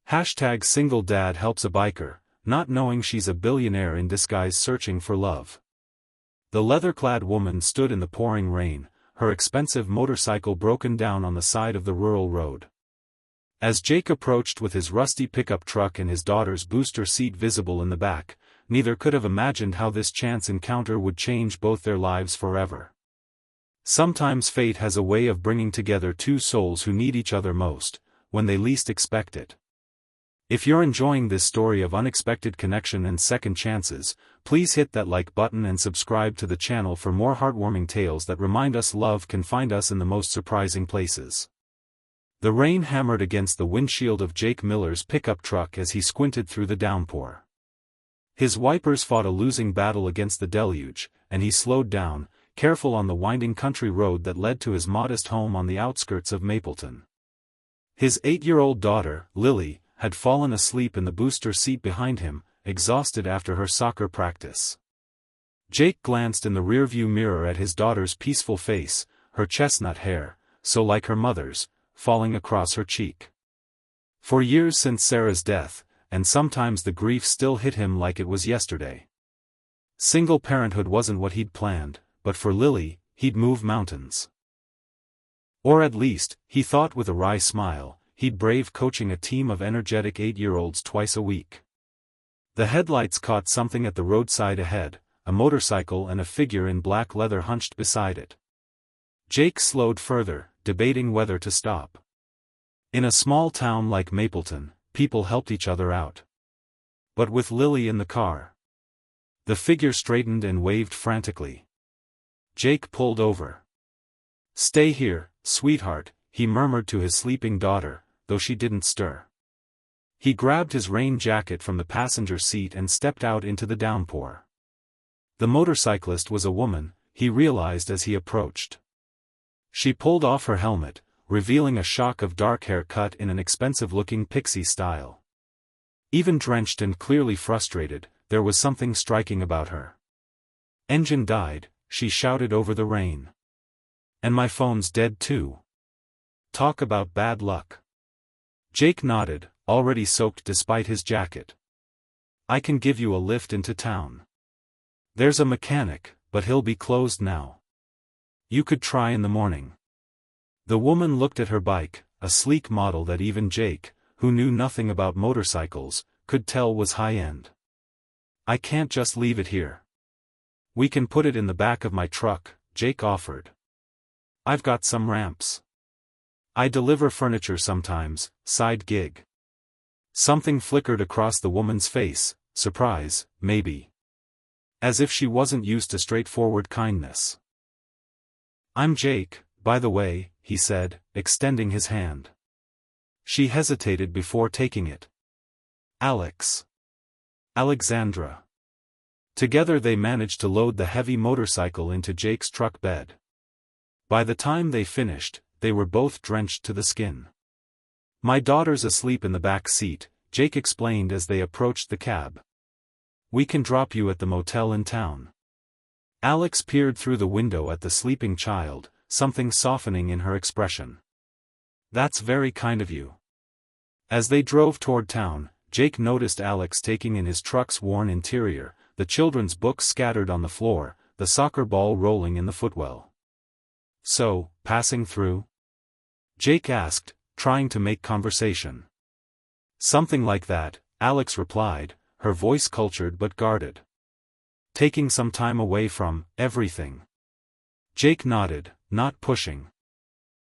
Single dad helps a biker, not knowing she's a billionaire in disguise searching for love. The leather-clad woman stood in the pouring rain, her expensive motorcycle broken down on the side of the rural road. As Jake approached with his rusty pickup truck and his daughter's booster seat visible in the back, neither could have imagined how this chance encounter would change both their lives forever. Sometimes fate has a way of bringing together two souls who need each other most, when they least expect it. If you're enjoying this story of unexpected connection and second chances, please hit that like button and subscribe to the channel for more heartwarming tales that remind us love can find us in the most surprising places. The rain hammered against the windshield of Jake Miller's pickup truck as he squinted through the downpour. His wipers fought a losing battle against the deluge, and he slowed down, careful on the winding country road that led to his modest home on the outskirts of Mapleton. His 8-year-old daughter, Lily, had fallen asleep in the booster seat behind him, exhausted after her soccer practice. Jake glanced in the rearview mirror at his daughter's peaceful face, her chestnut hair, so like her mother's, falling across her cheek. For years since Sarah's death, and sometimes the grief still hit him like it was yesterday. Single parenthood wasn't what he'd planned, but for Lily, he'd move mountains. Or at least, he thought with a wry smile, he'd brave coaching a team of energetic 8-year-olds twice a week. The headlights caught something at the roadside ahead, a motorcycle and a figure in black leather hunched beside it. Jake slowed further, debating whether to stop. In a small town like Mapleton, people helped each other out. But with Lily in the car, the figure straightened and waved frantically. Jake pulled over. "Stay here, sweetheart," he murmured to his sleeping daughter, though she didn't stir. He grabbed his rain jacket from the passenger seat and stepped out into the downpour. The motorcyclist was a woman, he realized as he approached. She pulled off her helmet, revealing a shock of dark hair cut in an expensive-looking pixie style. Even drenched and clearly frustrated, there was something striking about her. "Engine died," she shouted over the rain. "And my phone's dead too. Talk about bad luck." Jake nodded, already soaked despite his jacket. "I can give you a lift into town. There's a mechanic, but he'll be closed now. You could try in the morning." The woman looked at her bike, a sleek model that even Jake, who knew nothing about motorcycles, could tell was high-end. "I can't just leave it here. We can put it in the back of my truck," Jake offered. "I've got some ramps. I deliver furniture sometimes, side gig." Something flickered across the woman's face, surprise, maybe. As if she wasn't used to straightforward kindness. "I'm Jake, by the way," he said, extending his hand. She hesitated before taking it. "Alex. Alexandra." Together they managed to load the heavy motorcycle into Jake's truck bed. By the time they finished, they were both drenched to the skin. "My daughter's asleep in the back seat," Jake explained as they approached the cab. "We can drop you at the motel in town." Alex peered through the window at the sleeping child, something softening in her expression. "That's very kind of you." As they drove toward town, Jake noticed Alex taking in his truck's worn interior, the children's books scattered on the floor, the soccer ball rolling in the footwell. "So, passing through?" Jake asked, trying to make conversation. "Something like that," Alex replied, her voice cultured but guarded. "Taking some time away from everything." Jake nodded, not pushing.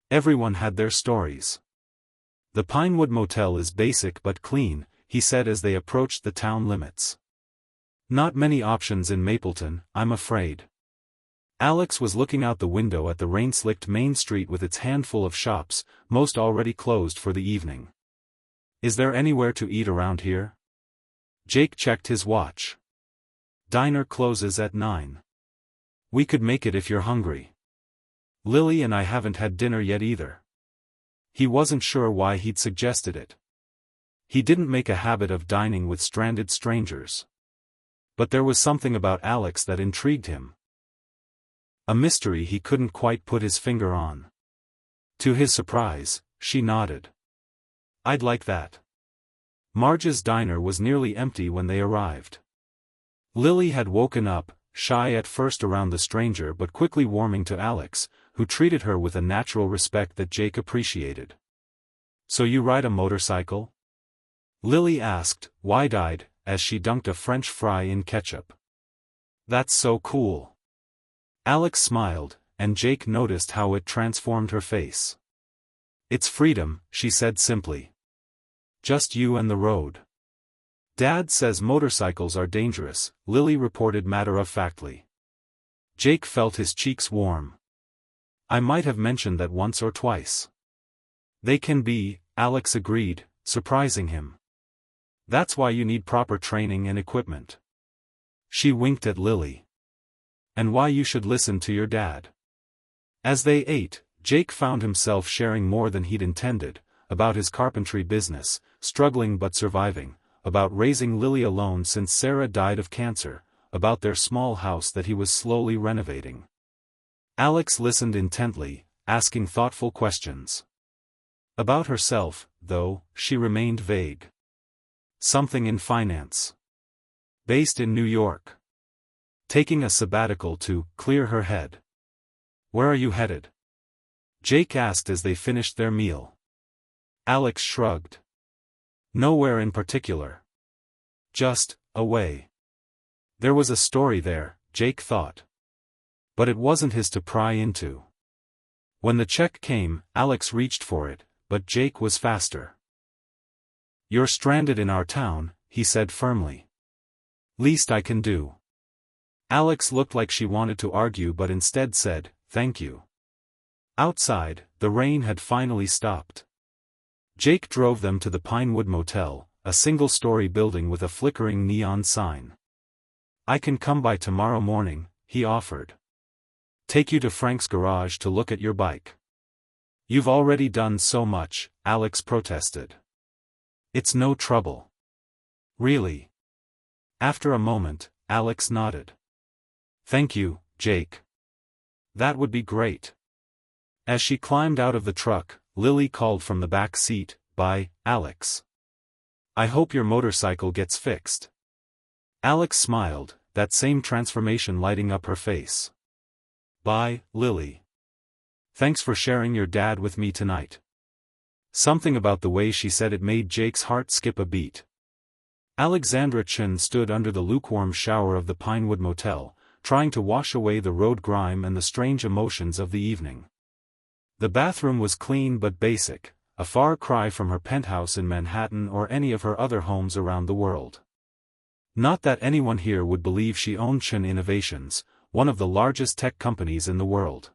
Everyone had their stories. "The Pinewood Motel is basic but clean," he said as they approached the town limits. "Not many options in Mapleton, I'm afraid." Alex was looking out the window at the rain-slicked main street with its handful of shops, most already closed for the evening. "Is there anywhere to eat around here?" Jake checked his watch. "Diner closes at 9. We could make it if you're hungry. Lily and I haven't had dinner yet either." He wasn't sure why he'd suggested it. He didn't make a habit of dining with stranded strangers. But there was something about Alex that intrigued him. A mystery he couldn't quite put his finger on. To his surprise, she nodded. "I'd like that." Marge's diner was nearly empty when they arrived. Lily had woken up, shy at first around the stranger but quickly warming to Alex, who treated her with a natural respect that Jake appreciated. "So you ride a motorcycle?" Lily asked, wide-eyed, as she dunked a French fry in ketchup. "That's so cool." Alex smiled, and Jake noticed how it transformed her face. "It's freedom," she said simply. "Just you and the road." "Dad says motorcycles are dangerous," Lily reported matter-of-factly. Jake felt his cheeks warm. "I might have mentioned that once or twice." "They can be," Alex agreed, surprising him. "That's why you need proper training and equipment." She winked at Lily. "And why you should listen to your dad." As they ate, Jake found himself sharing more than he'd intended, about his carpentry business, struggling but surviving, about raising Lily alone since Sarah died of cancer, about their small house that he was slowly renovating. Alex listened intently, asking thoughtful questions. About herself, though, she remained vague. Something in finance. Based in New York. Taking a sabbatical to clear her head. "Where are you headed?" Jake asked as they finished their meal. Alex shrugged. "Nowhere in particular. Just, away." There was a story there, Jake thought. But it wasn't his to pry into. When the check came, Alex reached for it, but Jake was faster. "You're stranded in our town," he said firmly. "Least I can do." Alex looked like she wanted to argue but instead said, "Thank you." Outside, the rain had finally stopped. Jake drove them to the Pinewood Motel, a single-story building with a flickering neon sign. "I can come by tomorrow morning," he offered. "Take you to Frank's garage to look at your bike." "You've already done so much," Alex protested. "It's no trouble." "Really?" After a moment, Alex nodded. "Thank you, Jake. That would be great." As she climbed out of the truck, Lily called from the back seat, "Bye, Alex. I hope your motorcycle gets fixed." Alex smiled, that same transformation lighting up her face. "Bye, Lily. Thanks for sharing your dad with me tonight." Something about the way she said it made Jake's heart skip a beat. Alexandra Chen stood under the lukewarm shower of the Pinewood Motel, trying to wash away the road grime and the strange emotions of the evening. The bathroom was clean but basic, a far cry from her penthouse in Manhattan or any of her other homes around the world. Not that anyone here would believe she owned Chen Innovations, one of the largest tech companies in the world.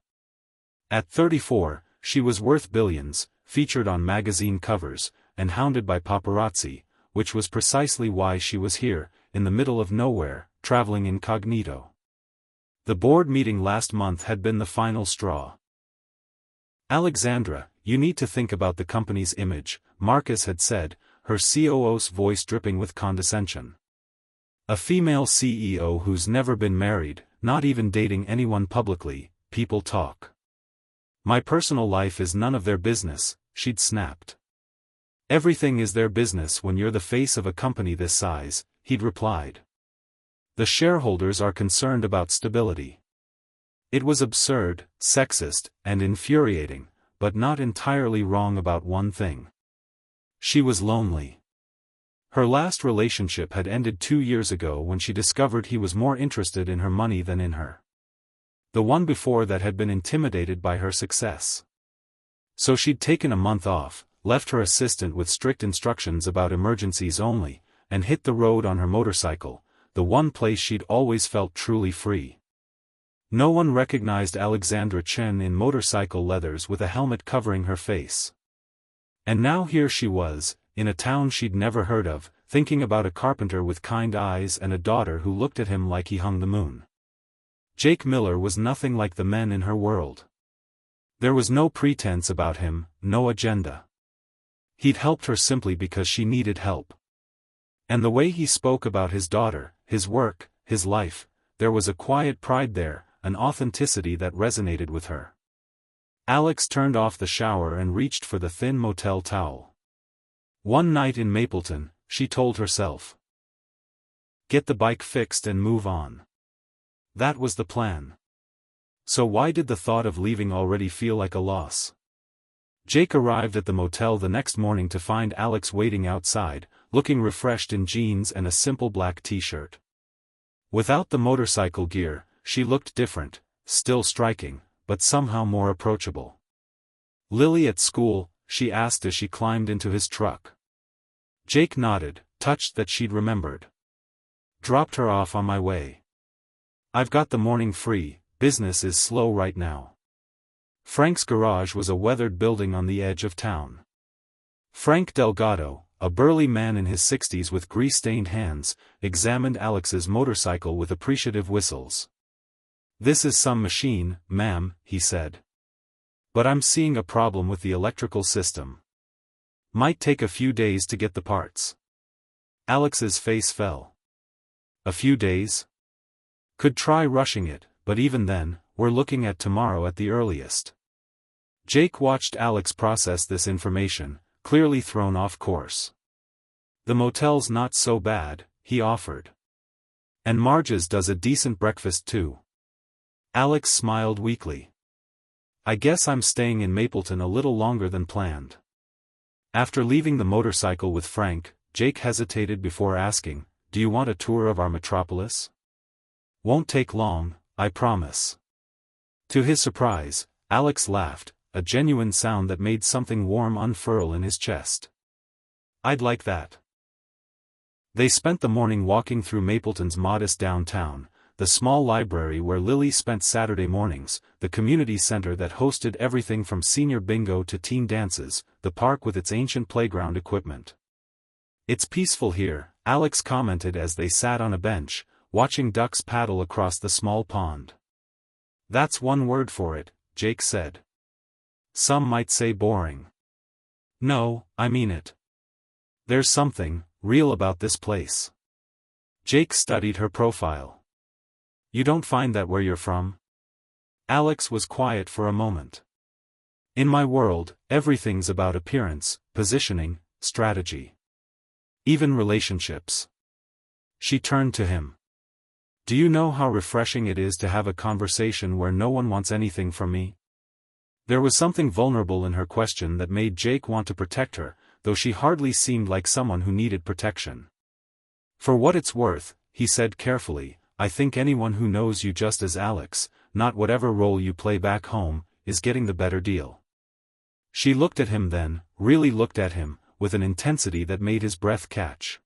At 34, she was worth billions, featured on magazine covers, and hounded by paparazzi, which was precisely why she was here, in the middle of nowhere, traveling incognito. The board meeting last month had been the final straw. "Alexandra, you need to think about the company's image," Marcus had said, her COO's voice dripping with condescension. "A female CEO who's never been married, not even dating anyone publicly, people talk. My personal life is none of their business," she'd snapped. "Everything is their business when you're the face of a company this size," he'd replied. "The shareholders are concerned about stability." It was absurd, sexist, and infuriating, but not entirely wrong about one thing. She was lonely. Her last relationship had ended 2 years ago when she discovered he was more interested in her money than in her. The one before that had been intimidated by her success. So she'd taken a month off, left her assistant with strict instructions about emergencies only, and hit the road on her motorcycle, the one place she'd always felt truly free. No one recognized Alexandra Chen in motorcycle leathers with a helmet covering her face. And now here she was, in a town she'd never heard of, thinking about a carpenter with kind eyes and a daughter who looked at him like he hung the moon. Jake Miller was nothing like the men in her world. There was no pretense about him, no agenda. He'd helped her simply because she needed help. And the way he spoke about his daughter, his work, his life, there was a quiet pride there, an authenticity that resonated with her. Alex turned off the shower and reached for the thin motel towel. One night in Mapleton, she told herself. Get the bike fixed and move on. That was the plan. So why did the thought of leaving already feel like a loss? Jake arrived at the motel the next morning to find Alex waiting outside, looking refreshed in jeans and a simple black t-shirt. Without the motorcycle gear, she looked different, still striking, but somehow more approachable. Lily at school, she asked as she climbed into his truck. Jake nodded, touched that she'd remembered. Dropped her off on my way. I've got the morning free, business is slow right now. Frank's garage was a weathered building on the edge of town. Frank Delgado, a burly man in his 60s with grease-stained hands, examined Alex's motorcycle with appreciative whistles. This is some machine, ma'am, he said. But I'm seeing a problem with the electrical system. Might take a few days to get the parts. Alex's face fell. A few days? Could try rushing it, but even then, we're looking at tomorrow at the earliest. Jake watched Alex process this information, clearly thrown off course. The motel's not so bad, he offered. And Marge's does a decent breakfast too. Alex smiled weakly. I guess I'm staying in Mapleton a little longer than planned. After leaving the motorcycle with Frank, Jake hesitated before asking, do you want a tour of our metropolis? Won't take long, I promise. To his surprise, Alex laughed, a genuine sound that made something warm unfurl in his chest. I'd like that. They spent the morning walking through Mapleton's modest downtown, the small library where Lily spent Saturday mornings, the community center that hosted everything from senior bingo to teen dances, the park with its ancient playground equipment. It's peaceful here, Alex commented as they sat on a bench, watching ducks paddle across the small pond. That's one word for it, Jake said. Some might say boring. No, I mean it. There's something real about this place. Jake studied her profile. You don't find that where you're from? Alex was quiet for a moment. In my world, everything's about appearance, positioning, strategy. Even relationships. She turned to him. Do you know how refreshing it is to have a conversation where no one wants anything from me? There was something vulnerable in her question that made Jake want to protect her, though she hardly seemed like someone who needed protection. For what it's worth, he said carefully, I think anyone who knows you just as Alex, not whatever role you play back home, is getting the better deal. She looked at him then, really looked at him, with an intensity that made his breath catch.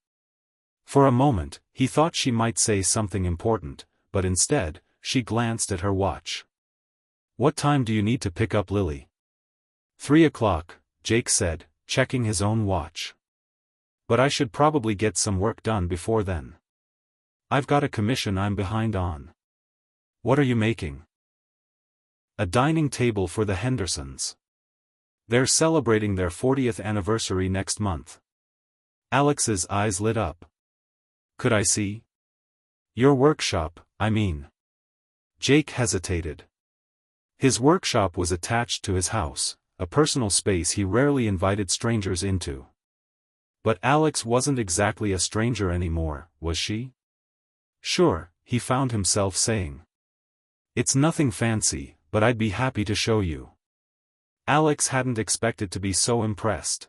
For a moment, he thought she might say something important, but instead, she glanced at her watch. What time do you need to pick up Lily? 3 o'clock, Jake said, checking his own watch. But I should probably get some work done before then. I've got a commission I'm behind on. What are you making? A dining table for the Hendersons. They're celebrating their 40th anniversary next month. Alex's eyes lit up. Could I see? Your workshop, I mean. Jake hesitated. His workshop was attached to his house, a personal space he rarely invited strangers into. But Alex wasn't exactly a stranger anymore, was she? Sure, he found himself saying. It's nothing fancy, but I'd be happy to show you. Alex hadn't expected to be so impressed.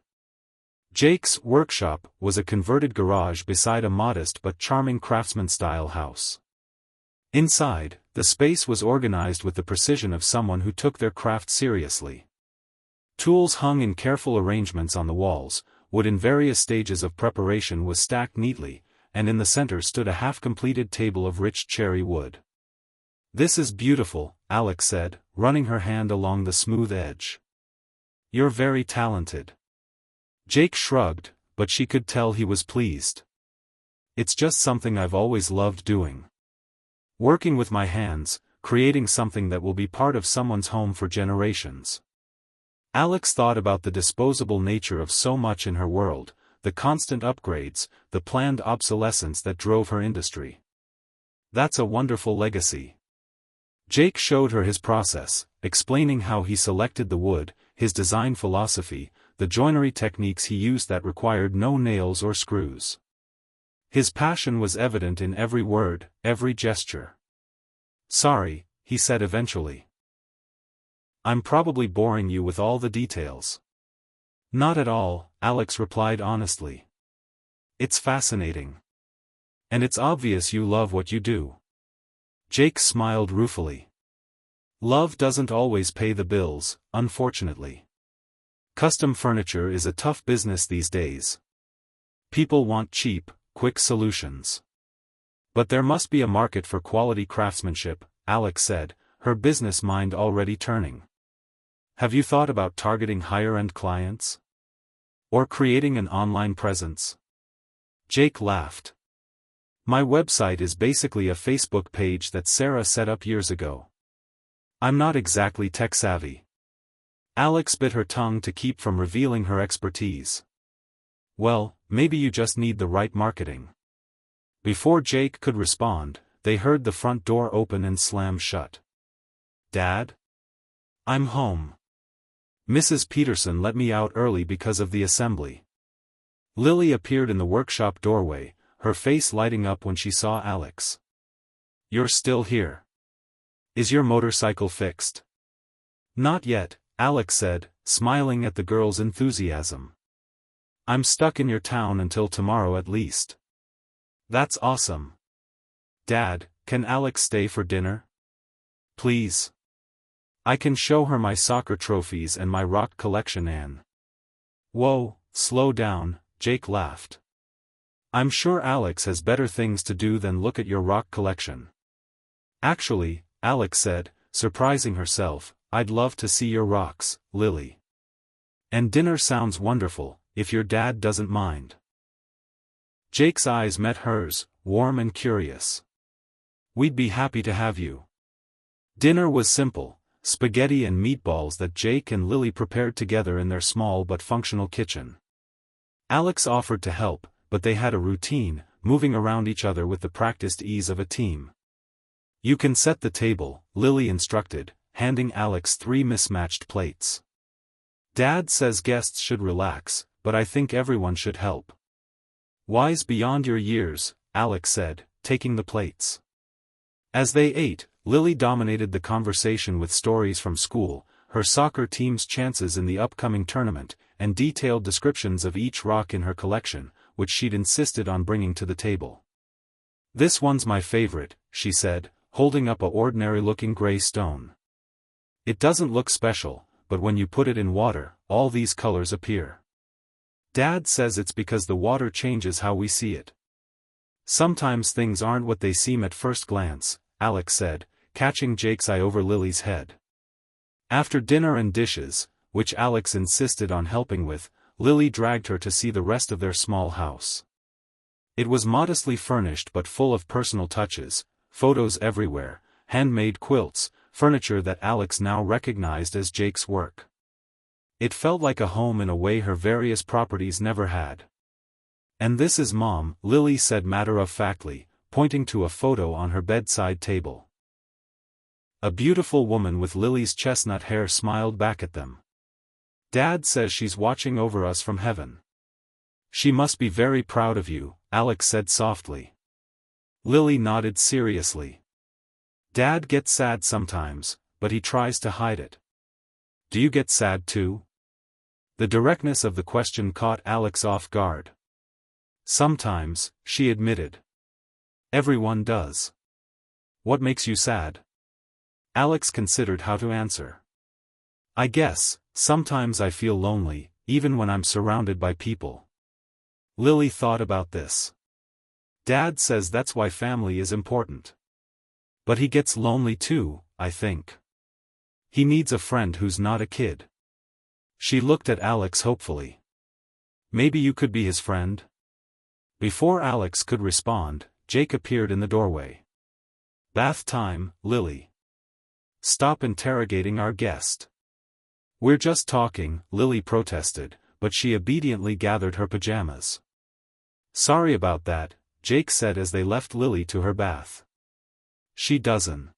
Jake's workshop was a converted garage beside a modest but charming craftsman-style house. Inside, the space was organized with the precision of someone who took their craft seriously. Tools hung in careful arrangements on the walls, wood in various stages of preparation was stacked neatly, and in the center stood a half-completed table of rich cherry wood. This is beautiful, Alex said, running her hand along the smooth edge. You're very talented. Jake shrugged, but she could tell he was pleased. It's just something I've always loved doing. Working with my hands, creating something that will be part of someone's home for generations. Alex thought about the disposable nature of so much in her world, the constant upgrades, the planned obsolescence that drove her industry. That's a wonderful legacy. Jake showed her his process, explaining how he selected the wood, his design philosophy, the joinery techniques he used that required no nails or screws. His passion was evident in every word, every gesture. "Sorry," he said eventually. "I'm probably boring you with all the details." "Not at all," Alex replied honestly. "It's fascinating. And it's obvious you love what you do." Jake smiled ruefully. "Love doesn't always pay the bills, unfortunately. Custom furniture is a tough business these days. People want cheap, quick solutions. But there must be a market for quality craftsmanship," Alex said, her business mind already turning. "Have you thought about targeting higher-end clients? Or creating an online presence?" Jake laughed. "My website is basically a Facebook page that Sarah set up years ago. I'm not exactly tech-savvy." Alex bit her tongue to keep from revealing her expertise. "Well, maybe you just need the right marketing." Before Jake could respond, they heard the front door open and slam shut. "Dad? I'm home. Mrs. Peterson let me out early because of the assembly." Lily appeared in the workshop doorway, her face lighting up when she saw Alex. "You're still here. Is your motorcycle fixed?" "Not yet," Alex said, smiling at the girl's enthusiasm. "I'm stuck in your town until tomorrow at least." "That's awesome. Dad, can Alex stay for dinner? Please. I can show her my soccer trophies and my rock collection and—" "Whoa, slow down," Jake laughed. "I'm sure Alex has better things to do than look at your rock collection." "Actually," Alex said, surprising herself, "I'd love to see your rocks, Lily. And dinner sounds wonderful, if your dad doesn't mind." Jake's eyes met hers, warm and curious. "We'd be happy to have you." Dinner was simple, spaghetti and meatballs that Jake and Lily prepared together in their small but functional kitchen. Alex offered to help, but they had a routine, moving around each other with the practiced ease of a team. "You can set the table," Lily instructed, handing Alex 3 mismatched plates. "Dad says guests should relax, but I think everyone should help." "Wise beyond your years," Alex said, taking the plates. As they ate, Lily dominated the conversation with stories from school, her soccer team's chances in the upcoming tournament, and detailed descriptions of each rock in her collection, which she'd insisted on bringing to the table. "This one's my favorite," she said, holding up a ordinary-looking gray stone. "It doesn't look special, but when you put it in water, all these colors appear. Dad says it's because the water changes how we see it." "Sometimes things aren't what they seem at first glance," Alex said, catching Jake's eye over Lily's head. After dinner and dishes, which Alex insisted on helping with, Lily dragged her to see the rest of their small house. It was modestly furnished but full of personal touches, photos everywhere, handmade quilts, furniture that Alex now recognized as Jake's work. It felt like a home in a way her various properties never had. "And this is Mom," Lily said matter-of-factly, pointing to a photo on her bedside table. A beautiful woman with Lily's chestnut hair smiled back at them. "Dad says she's watching over us from heaven." "She must be very proud of you," Alex said softly. Lily nodded seriously. "Dad gets sad sometimes, but he tries to hide it." "Do you get sad too?" The directness of the question caught Alex off guard. "Sometimes," she admitted. "Everyone does." "What makes you sad?" Alex considered how to answer. "I guess, sometimes I feel lonely, even when I'm surrounded by people." Lily thought about this. "Dad says that's why family is important. But he gets lonely too, I think. He needs a friend who's not a kid." She looked at Alex hopefully. "Maybe you could be his friend?" Before Alex could respond, Jake appeared in the doorway. "Bath time, Lily. Stop interrogating our guest." "We're just talking," Lily protested, but she obediently gathered her pajamas. "Sorry about that," Jake said as they left Lily to her bath. "She doesn't